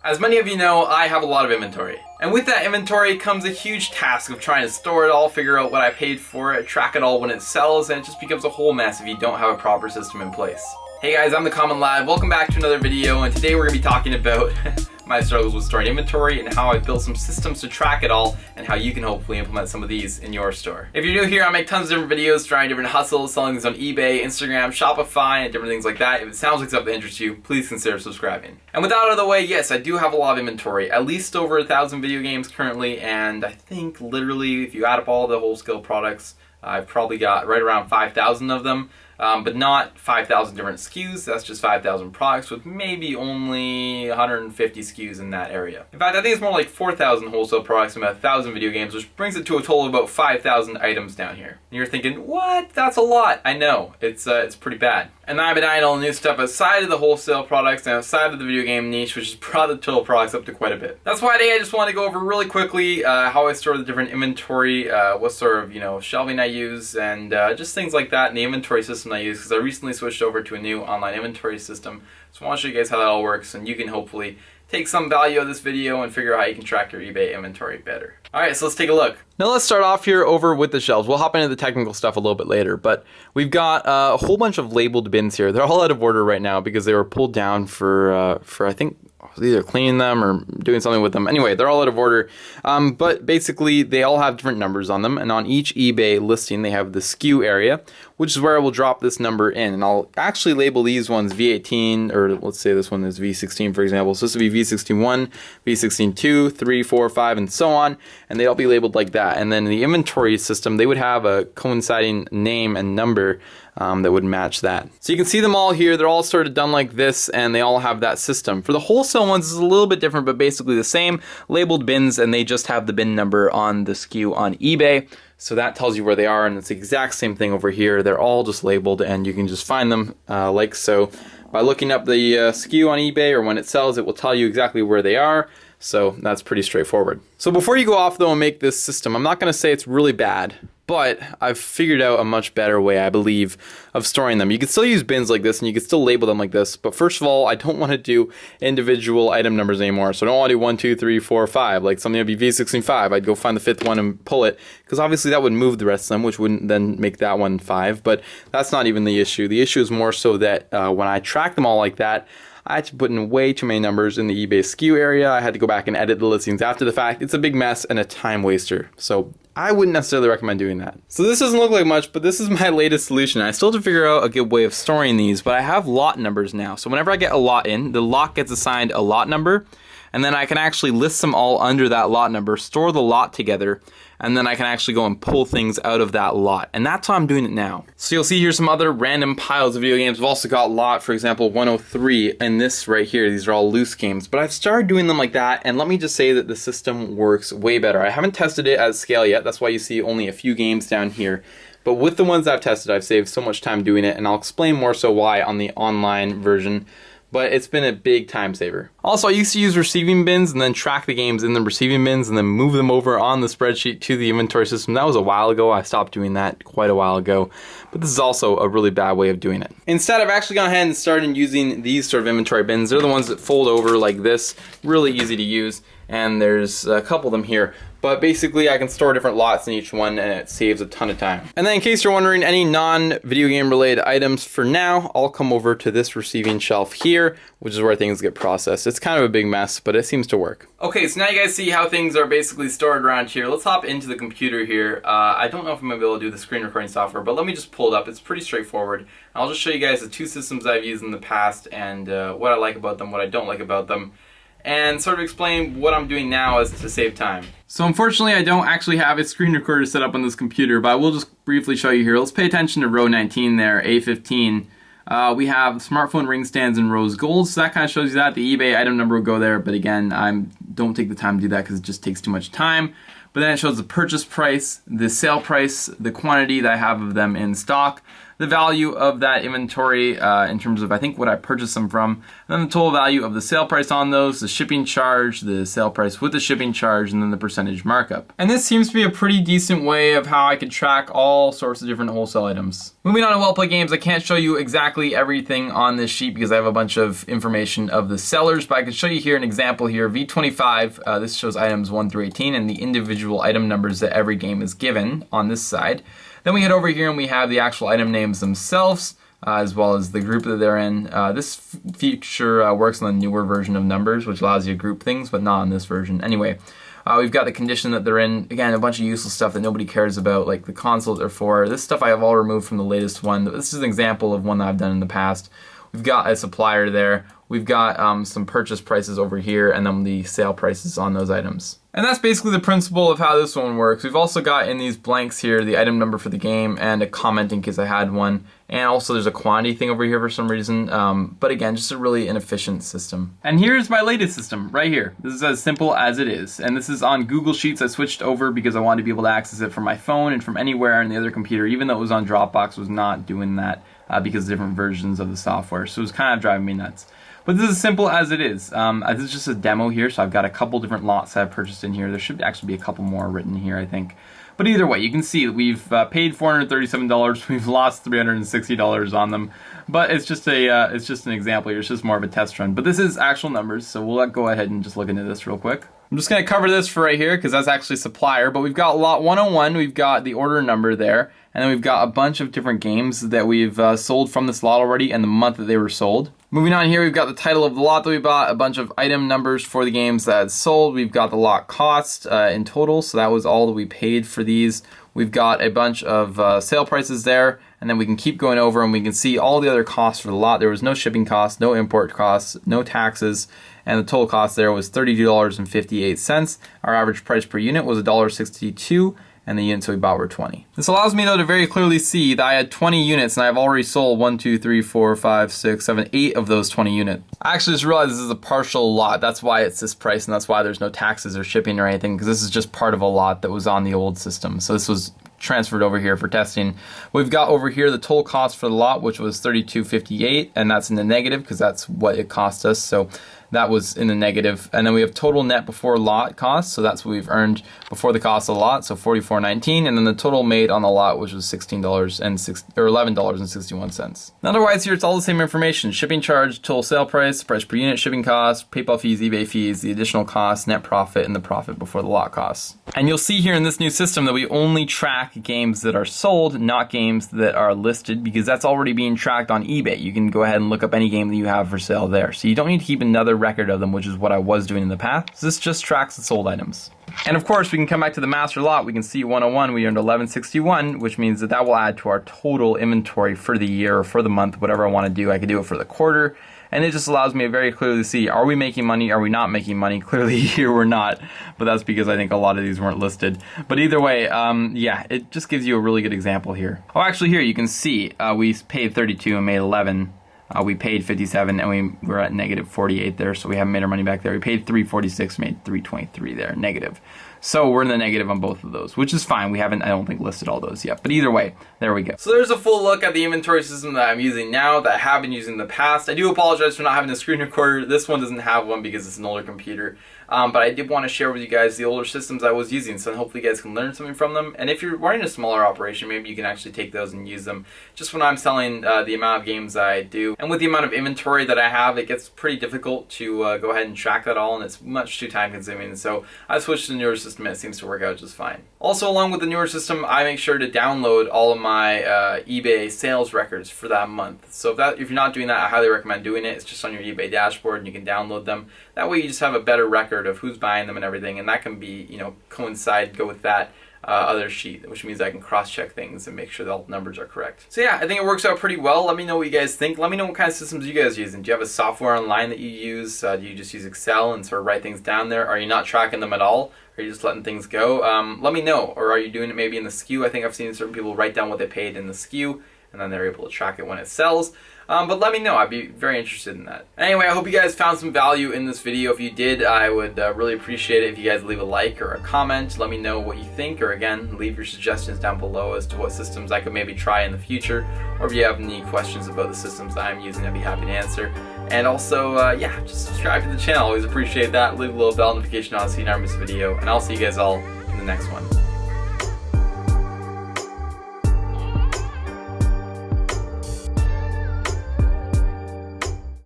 As many of you know, I have a lot of inventory. And with that inventory comes a huge task of trying to store it all, figure out what I paid for it, track it all when it sells, and it just becomes a whole mess if you don't have a proper system in place. Hey guys, I'm the Commonlad. Welcome back to another video, and today we're going to be talking about my struggles with storing inventory and how I built some systems to track it all and how you can hopefully implement some of these in your store. If you're new here, I make tons of different videos trying different hustles, selling things on eBay, Instagram, Shopify, and different things like that. If it sounds like something that interests you, please consider subscribing. And with that out of the way, yes, I do have a lot of inventory, at least over 1,000 video games currently, and I think literally if you add up all the wholesale products, I've probably got right around 5,000 of them. But not 5,000 different SKUs, that's just 5,000 products with maybe only 150 SKUs in that area. In fact, I think it's more like 4,000 wholesale products and about 1,000 video games, which brings it to a total of about 5,000 items down here. And you're thinking, what? That's a lot. I know, it's pretty bad. And I've been eyeing all the new stuff outside of the wholesale products and outside of the video game niche, which has brought the total products up to quite a bit. That's why today I just want to go over really quickly how I store the different inventory, what sort of shelving I use, and just things like that in the inventory system I use, because I recently switched over to a new online inventory system. So I want to show you guys how that all works, and you can hopefully take some value out of this video and figure out how you can track your eBay inventory better. Alright, so let's take a look. Now let's start off here over with the shelves. We'll hop into the technical stuff a little bit later, but we've got a whole bunch of labeled bins here. They're all out of order right now because they were pulled down for I think either cleaning them or doing something with them. Anyway, they're all out of order, but basically they all have different numbers on them, and on each eBay listing they have the SKU area, which is where I will drop this number in, and I'll actually label these ones V18, or let's say this one is V16 for example. So this would be V16-1, V16-2, 3, 4, 5, and so on, and they'll be labeled like that. And then in the inventory system, they would have a coinciding name and number that would match that. So you can see them all here. They're all sort of done like this, and they all have that system. For the wholesale ones, it's a little bit different, but basically the same labeled bins, and they just have the bin number on the SKU on eBay. So that tells you where they are, and it's the exact same thing over here. They're all just labeled, and you can just find them like so. By looking up the SKU on eBay, or when it sells, it will tell you exactly where they are. So that's pretty straightforward. So before you go off though and make this system, I'm not going to say it's really bad, but I've figured out a much better way, I believe, of storing them. You can still use bins like this, and you can still label them like this, but first of all, I don't want to do individual item numbers anymore. So I don't want to do 1, 2, 3, 4, 5. Like something would be V16-5. I'd go find the 5th one and pull it, because obviously that would move the rest of them, which wouldn't then make that one 5, but that's not even the issue. The issue is more so that when I track them all like that, I had to put in way too many numbers in the eBay SKU area. I had to go back and edit the listings after the fact. It's a big mess and a time waster. So I wouldn't necessarily recommend doing that. So this doesn't look like much, but this is my latest solution. I still have to figure out a good way of storing these, but I have lot numbers now. So whenever I get a lot in, the lot gets assigned a lot number, and then I can actually list them all under that lot number, store the lot together, and then I can actually go and pull things out of that lot. And that's how I'm doing it now. So you'll see here some other random piles of video games. I've also got lot, for example, 103, and this right here. These are all loose games. But I've started doing them like that, and let me just say that the system works way better. I haven't tested it at scale yet. That's why you see only a few games down here. But with the ones I've tested, I've saved so much time doing it, and I'll explain more so why on the online version. But it's been a big time saver. Also, I used to use receiving bins and then track the games in the receiving bins and then move them over on the spreadsheet to the inventory system. That was a while ago. I stopped doing that quite a while ago. But this is also a really bad way of doing it. Instead, I've actually gone ahead and started using these sort of inventory bins. They're the ones that fold over like this. Really easy to use. And there's a couple of them here. But basically I can store different lots in each one, and it saves a ton of time. And then in case you're wondering, any non-video game related items for now, I'll come over to this receiving shelf here, which is where things get processed. It's kind of a big mess, but it seems to work. Okay, so now you guys see how things are basically stored around here. Let's hop into the computer here. I don't know if I'm going to be able to do the screen recording software, but let me just pull it up. It's pretty straightforward. I'll just show you guys the two systems I've used in the past and what I like about them, what I don't like about them, and sort of explain what I'm doing now as to save time. So unfortunately I don't actually have a screen recorder set up on this computer, but I will just briefly show you here. Let's pay attention to row 19 there, A15. We have smartphone ring stands in rose gold, so that kind of shows you that. The eBay item number will go there, but again, don't take the time to do that because it just takes too much time. But then it shows the purchase price, the sale price, the quantity that I have of them in stock, the value of that inventory in terms of I think what I purchased them from, and then the total value of the sale price on those, the shipping charge, the sale price with the shipping charge, and then the percentage markup. And this seems to be a pretty decent way of how I could track all sorts of different wholesale items. Moving on to Well Play Games, I can't show you exactly everything on this sheet because I have a bunch of information of the sellers, but I can show you here an example here, V25, this shows items 1 through 18 and the individual item numbers that every game is given on this side. Then we head over here and we have the actual item names themselves, as well as the group that they're in. This feature works on the newer version of numbers, which allows you to group things, but not on this version. Anyway, we've got the condition that they're in. Again, a bunch of useless stuff that nobody cares about, like the consoles they're for. This stuff I have all removed from the latest one. This is an example of one that I've done in the past. We've got a supplier there. We've got some purchase prices over here, and then the sale prices on those items. And that's basically the principle of how this one works. We've also got in these blanks here the item number for the game and a comment in case I had one. And also there's a quantity thing over here for some reason. But again, just a really inefficient system. And here's my latest system right here. This is as simple as it is. And this is on Google Sheets. I switched over because I wanted to be able to access it from my phone and from anywhere on the other computer, even though it was on Dropbox, was not doing that because of different versions of the software. So it was kind of driving me nuts. But this is as simple as it is. This is just a demo here, so I've got a couple different lots that I've purchased in here. There should actually be a couple more written here, I think. But either way, you can see that we've paid $437. We've lost $360 on them. But it's just an example here. It's just more of a test run. But this is actual numbers, so we'll go ahead and just look into this real quick. I'm just going to cover this for right here because that's actually supplier. But we've got lot 101. We've got the order number there. And then we've got a bunch of different games that we've sold from this lot already and the month that they were sold. Moving on here, we've got the title of the lot that we bought, a bunch of item numbers for the games that sold. We've got the lot cost in total, so that was all that we paid for these. We've got a bunch of sale prices there, and then we can keep going over and we can see all the other costs for the lot. There was no shipping costs, no import costs, no taxes, and the total cost there was $32.58. Our average price per unit was $1.62. And the units we bought were 20. This allows me though to very clearly see that I had 20 units and I've already sold 1, 2, 3, 4, 5, 6, 7, 8 of those 20 units. I actually just realized this is a partial lot. That's why it's this price and that's why there's no taxes or shipping or anything, because this is just part of a lot that was on the old system. So this was transferred over here for testing. We've got over here the total cost for the lot, which was $32.58, and that's in the negative because that's what it cost us. So that was in the negative. And then we have total net before lot cost, so that's what we've earned before the cost of the lot, so $44.19, and then the total made on the lot, which was $11.61. Otherwise here it's all the same information: shipping charge, total sale price, price per unit, shipping cost, PayPal fees, eBay fees, the additional cost, net profit, and the profit before the lot costs. And you'll see here in this new system that we only track games that are sold, not games that are listed, because that's already being tracked on eBay. You can go ahead and look up any game that you have for sale there. So you don't need to keep another record of them, which is what I was doing in the past. So this just tracks the sold items. And of course, we can come back to the master lot. We can see 101, we earned $11.61, which means that will add to our total inventory for the year or for the month, whatever I want to do. I could do it for the quarter. And it just allows me to very clearly see, are we making money? Are we not making money? Clearly here we're not, but that's because I think a lot of these weren't listed. But either way, yeah, it just gives you a really good example here. Oh, actually here you can see we paid 32 and made 11. We paid 57 and we were at negative 48 there, so we haven't made our money back there. We paid 346, made 323 there, negative. So we're in the negative on both of those, which is fine. We haven't, I don't think, listed all those yet. But either way, there we go. So there's a full look at the inventory system that I'm using now, that I have been using in the past. I do apologize for not having a screen recorder. This one doesn't have one because it's an older computer. But I did want to share with you guys the older systems I was using, so hopefully you guys can learn something from them. And if you're running a smaller operation, maybe you can actually take those and use them. Just when I'm selling the amount of games I do, and with the amount of inventory that I have, it gets pretty difficult to go ahead and track that all, and it's much too time consuming. So I switched to the newer system and it seems to work out just fine. Also, along with the newer system, I make sure to download all of my eBay sales records for that month. So if you're not doing that, I highly recommend doing it. It's just on your eBay dashboard and you can download them. That way you just have a better record of who's buying them and everything, and that can be, go with that other sheet, which means I can cross-check things and make sure that all the numbers are correct. So yeah, I think it works out pretty well. Let me know what you guys think. Let me know what kind of systems you guys are using. Do you have a software online that you use? Do you just use Excel and sort of write things down there? Are you not tracking them at all? Are you just letting things go? Let me know. Or are you doing it maybe in the SKU? I think I've seen certain people write down what they paid in the SKU, and then they're able to track it when it sells. But let me know. I'd be very interested in that. Anyway, I hope you guys found some value in this video. If you did, I would really appreciate it if you guys leave a like or a comment. Let me know what you think, or again, leave your suggestions down below as to what systems I could maybe try in the future, or if you have any questions about the systems that I'm using, I'd be happy to answer. And also, yeah, just subscribe to the channel. Always appreciate that. Leave a little bell notification on so you never miss a video, and I'll see you guys all in the next one.